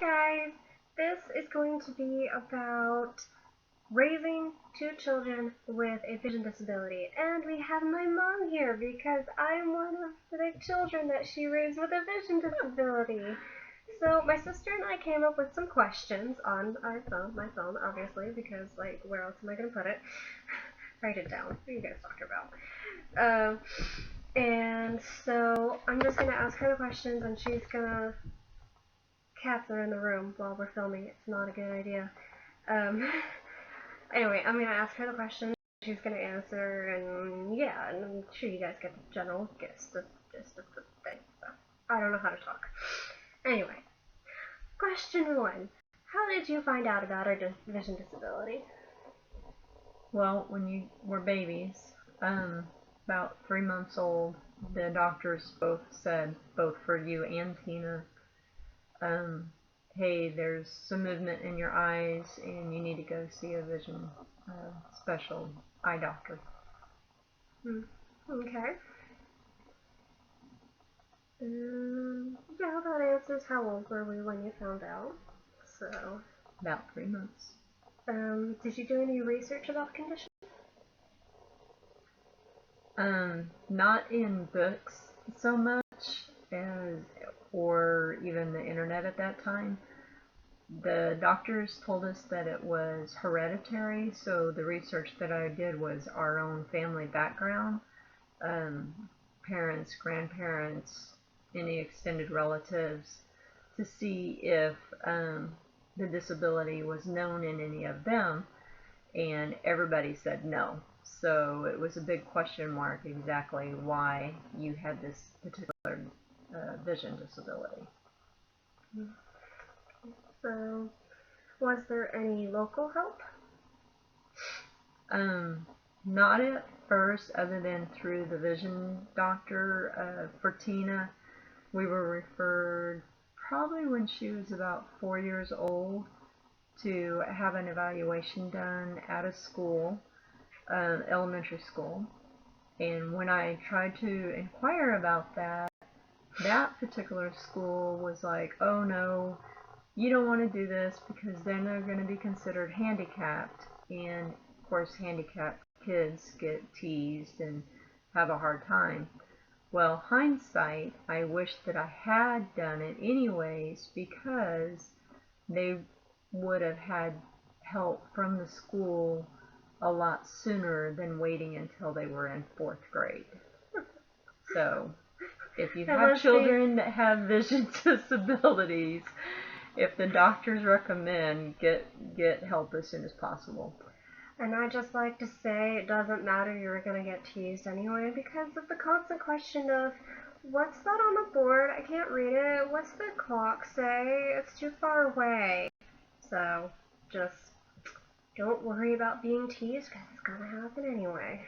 guys, this is going to be about raising two children with a vision disability. And we have my mom here because I'm one of the children that she raised with a vision disability. So my sister and I came up with some questions on my phone, obviously, because where else am I going to put it? Write it down. What are you guys talking about? And so I'm just going to ask her the questions and she's going to cats are in the room while we're filming. It's not a good idea. Anyway, I'm going to ask her the question. She's going to answer, and yeah, and I'm sure you guys get the general gist of the thing. So, I don't know how to talk. Anyway, question 1. How did you find out about our vision disability? Well, when you were babies, about 3 months old, the doctors both said, both for you and Tina, hey, there's some movement in your eyes and you need to go see a vision special eye doctor. Okay. Yeah, that answers how old were we when you found out. So, About 3 months. Did you do any research about the condition? Not in books so much as, or even the internet at that time. The doctors told us that it was hereditary, so the research that I did was our own family background, parents, grandparents, any extended relatives, to see if the disability was known in any of them, and everybody said no. So it was a big question mark exactly why you had this particular vision disability. So, was there any local help? Not at first, other than through the vision doctor. For Tina, we were referred probably when she was about 4 years old to have an evaluation done at a school, elementary school. And when I tried to inquire about that particular school was like, oh no, you don't want to do this because then they're going to be considered handicapped. And of course, handicapped kids get teased and have a hard time. Well, hindsight, I wish that I had done it anyways because they would have had help from the school a lot sooner than waiting until they were in 4th grade. So, if you have children that have vision disabilities, if the doctors recommend, get help as soon as possible. And I just like to say it doesn't matter, you're going to get teased anyway because of the constant question of, what's that on the board? I can't read it. What's the clock say? It's too far away. So, just don't worry about being teased because it's going to happen anyway.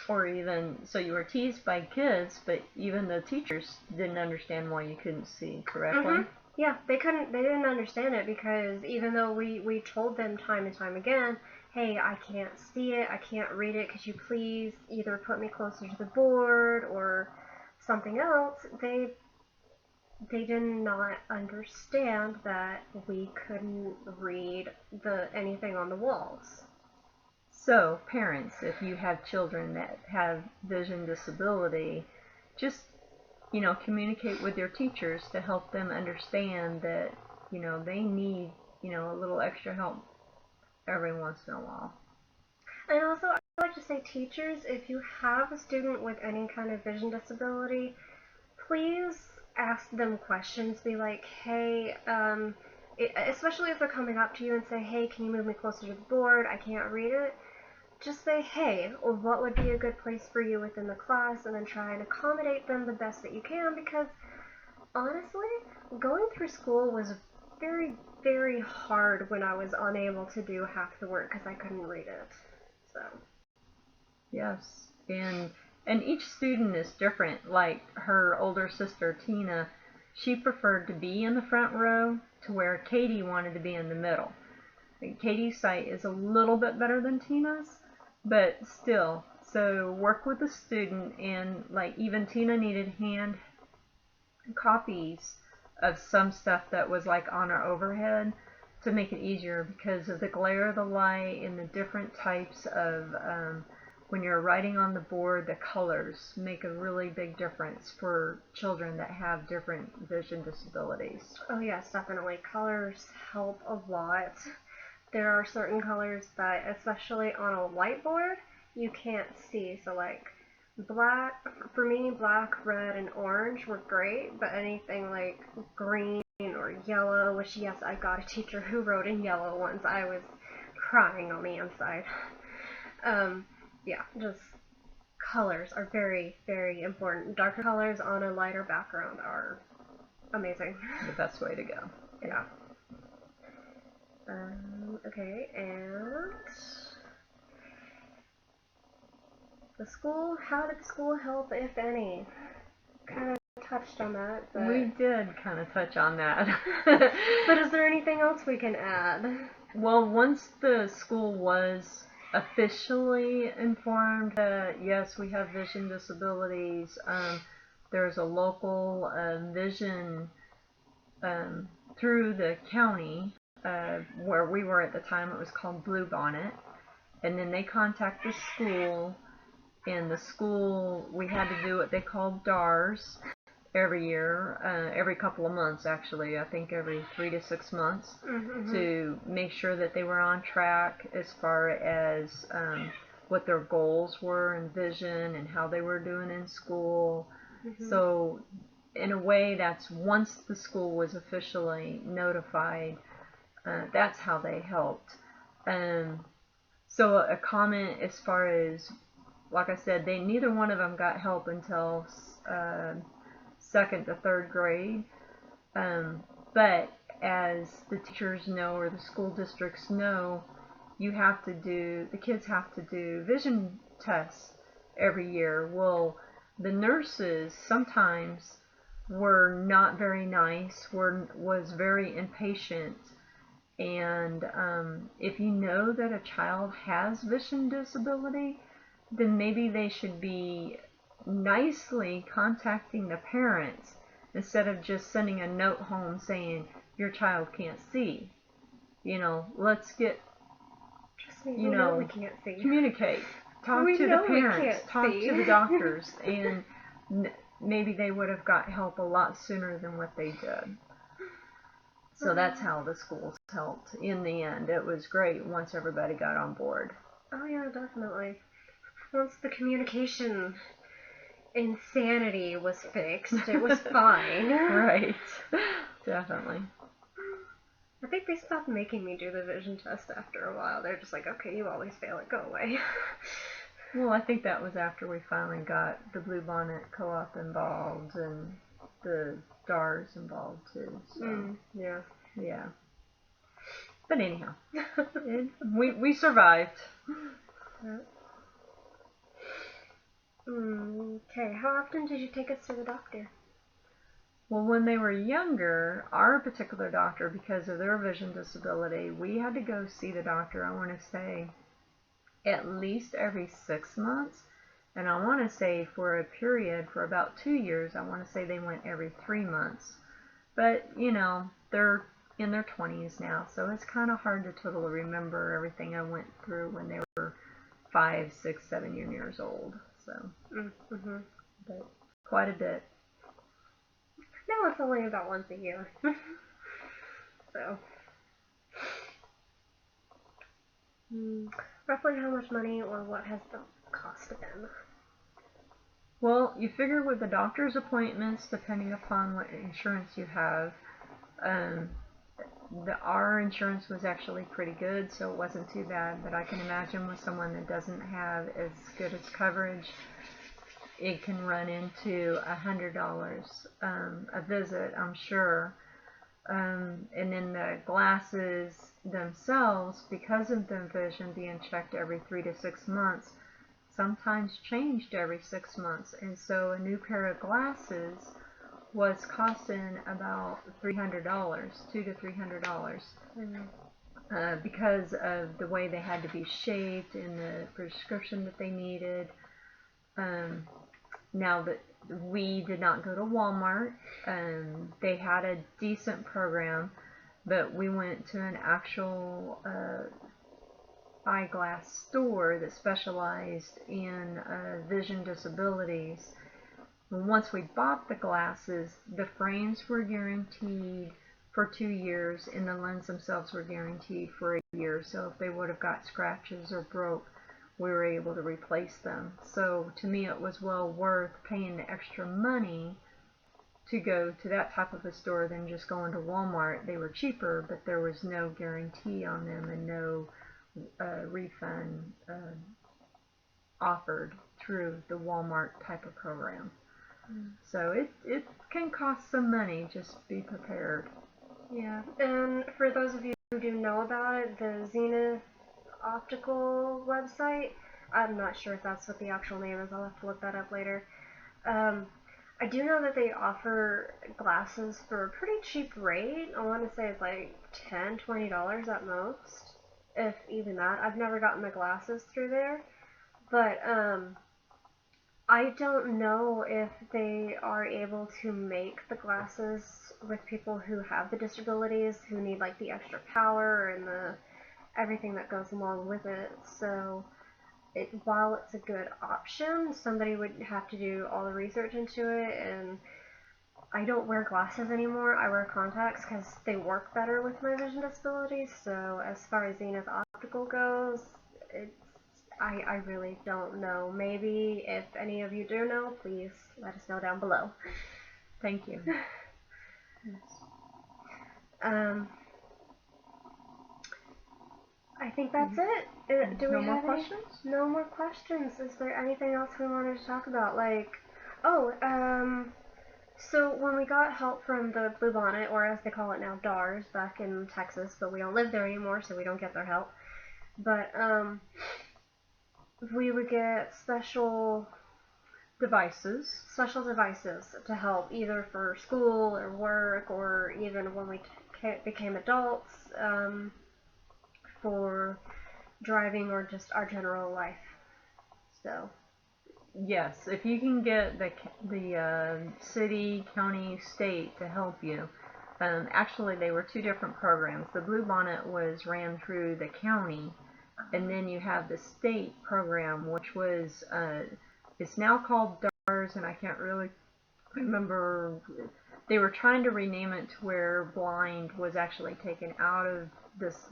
Or even, so you were teased by kids, but even the teachers didn't understand why you couldn't see correctly. Yeah, they didn't understand it because even though we told them time and time again, hey, I can't see it, I can't read it, could you please either put me closer to the board or something else, they did not understand that we couldn't read anything on the walls. So, parents, if you have children that have vision disability, just, communicate with your teachers to help them understand that, they need, a little extra help every once in a while. And also, I like to say, teachers, if you have a student with any kind of vision disability, please ask them questions. Be like, hey, especially if they're coming up to you and say, hey, can you move me closer to the board? I can't read it. Just say, hey, or what would be a good place for you within the class, and then try and accommodate them the best that you can, because honestly, going through school was very, very hard when I was unable to do half the work because I couldn't read it. So. Yes, and each student is different. Like her older sister, Tina, she preferred to be in the front row to where Katie wanted to be in the middle. Katie's sight is a little bit better than Tina's, but still, so work with the student, and like even Tina needed hand copies of some stuff that was like on our overhead to make it easier because of the glare of the light and the different types of when you're writing on the board, the colors make a really big difference for children that have different vision disabilities. Oh yes, definitely. Colors help a lot. There are certain colors that, especially on a whiteboard, you can't see. So like black, for me, black, red, and orange were great, but anything like green or yellow, which yes, I got a teacher who wrote in yellow once. I was crying on the inside. Yeah, just colors are very, very important. Darker colors on a lighter background are amazing. The best way to go. Yeah. Okay, and the school, how did school help, if any? Kind of touched on that, but... We did kind of touch on that. But is there anything else we can add? Well, once the school was officially informed that, yes, we have vision disabilities, there's a local vision through the county where we were at the time. It was called Blue Bonnet. And then they contact the school, and the school, we had to do what they called DARS every year, every couple of months actually, I think every 3 to 6 months, to make sure that they were on track as far as what their goals were in vision and how they were doing in school. So in a way, that's once the school was officially notified, that's how they helped. So a comment as far as, like I said, they neither one of them got help until second to third grade. But as the teachers know or the school districts know, the kids have to do vision tests every year. Well, the nurses sometimes were not very nice, was very impatient. And if you know that a child has vision disability, then maybe they should be nicely contacting the parents instead of just sending a note home saying your child can't see. Let's get, Trust me, we know we can't see. communicate, talk to the parents, talk to the doctors, and maybe they would have got help a lot sooner than what they did. So that's how the schools helped. In the end, it was great once everybody got on board. Oh yeah, definitely. Once the communication insanity was fixed, it was fine. Right. Definitely. I think they stopped making me do the vision test after a while. They're just like, okay, you always fail it, go away. Well, I think that was after we finally got the Blue Bonnet Co-op involved and the DARS involved too. So yeah. Yeah. But anyhow, we survived. Okay, how often did you take us to the doctor? Well, when they were younger, our particular doctor, because of their vision disability, we had to go see the doctor, I want to say, at least every 6 months. And I want to say for a period, for about 2 years, I want to say they went every 3 months. But, they're in their 20s now, so it's kind of hard to totally remember everything I went through when they were 5, 6, 7 years old. So, but quite a bit. No, it's only about once a year. So, roughly how much money or what has the cost been? Well, you figure with the doctor's appointments, depending upon what insurance you have, our insurance was actually pretty good, so it wasn't too bad. But I can imagine with someone that doesn't have as good as coverage, it can run into $100 a visit, I'm sure. And then the glasses themselves, because of the vision being checked every 3 to 6 months, sometimes changed every 6 months. And so a new pair of glasses was costing about $300, $200 to $300, because of the way they had to be shaped and the prescription that they needed. Now that we did not go to Walmart. They had a decent program, but we went to an actual eyeglass store that specialized in vision disabilities. And once we bought the glasses, the frames were guaranteed for 2 years and the lens themselves were guaranteed for a year. So if they would have got scratches or broke, we were able to replace them. So to me it was well worth paying the extra money to go to that type of a store than just going to Walmart. They were cheaper, but there was no guarantee on them and no refund offered through the Walmart type of program. So it can cost some money, just be prepared. Yeah, and for those of you who do know about it, the Zenith Optical website, I'm not sure if that's what the actual name is, I'll have to look that up later. I do know that they offer glasses for a pretty cheap rate. I want to say it's like $10, $20 at most, if even that. I've never gotten the glasses through there, but I don't know if they are able to make the glasses with people who have the disabilities, who need like the extra power and the everything that goes along with it. So while it's a good option, somebody would have to do all the research into it, and I don't wear glasses anymore. I wear contacts because they work better with my vision disability. So as far as Zenith Optical goes, I really don't know. Maybe if any of you do know, please let us know down below. Thank you. I think that's it. Do No we more have questions? No more questions. Is there anything else we wanted to talk about? So when we got help from the Bluebonnet, or as they call it now, DARS, back in Texas, but we don't live there anymore, so we don't get their help. But we would get special devices to help either for school or work, or even when we became adults, for driving or just our general life. So yes, if you can get the city, county, state to help you. Actually, they were two different programs. The Bluebonnet was ran through the county, and then you have the state program, which was it's now called DARS, and I can't really remember. They were trying to rename it to where blind was actually taken out of this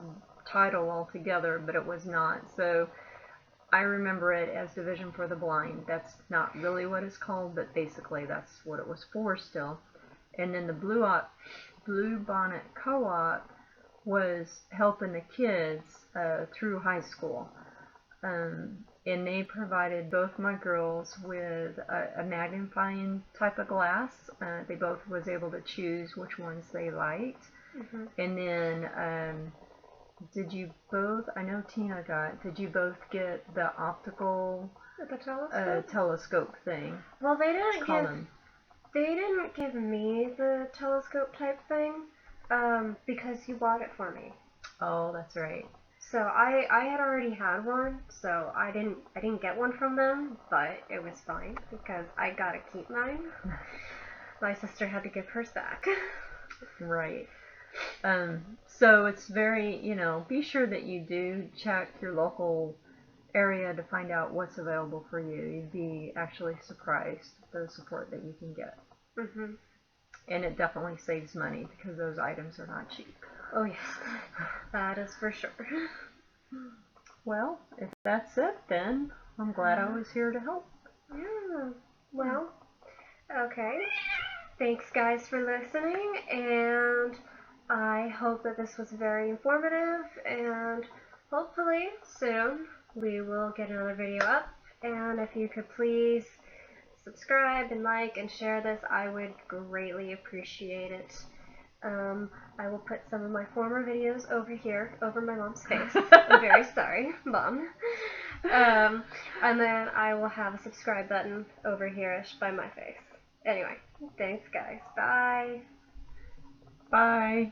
title altogether, but it was not. So I remember it as Division for the Blind. That's not really what it's called, but basically that's what it was for still. And then the Bluebonnet Co-op was helping the kids through high school. And they provided both my girls with a magnifying type of glass. They both was able to choose which ones they liked. Mm-hmm. And then did you both, I know Tina did you both get the optical telescope thing? Well, they didn't give me the telescope type thing, because you bought it for me. Oh, that's right. So I had already had one, so I didn't get one from them, but it was fine because I got to keep mine. My sister had to give hers back. Right. So it's very, be sure that you do check your local area to find out what's available for you. You'd be actually surprised the support that you can get. Mhm. And it definitely saves money because those items are not cheap. Oh yes, that is for sure. Well, if that's it, then I'm glad I was here to help. Yeah. Well, okay. Thanks guys for listening, and I hope that this was very informative, and hopefully soon we will get another video up. And if you could please subscribe and like and share this, I would greatly appreciate it. I will put some of my former videos over here, over my mom's face. I'm very sorry, Mom. And then I will have a subscribe button over here-ish by my face. Anyway, thanks guys. Bye. Bye.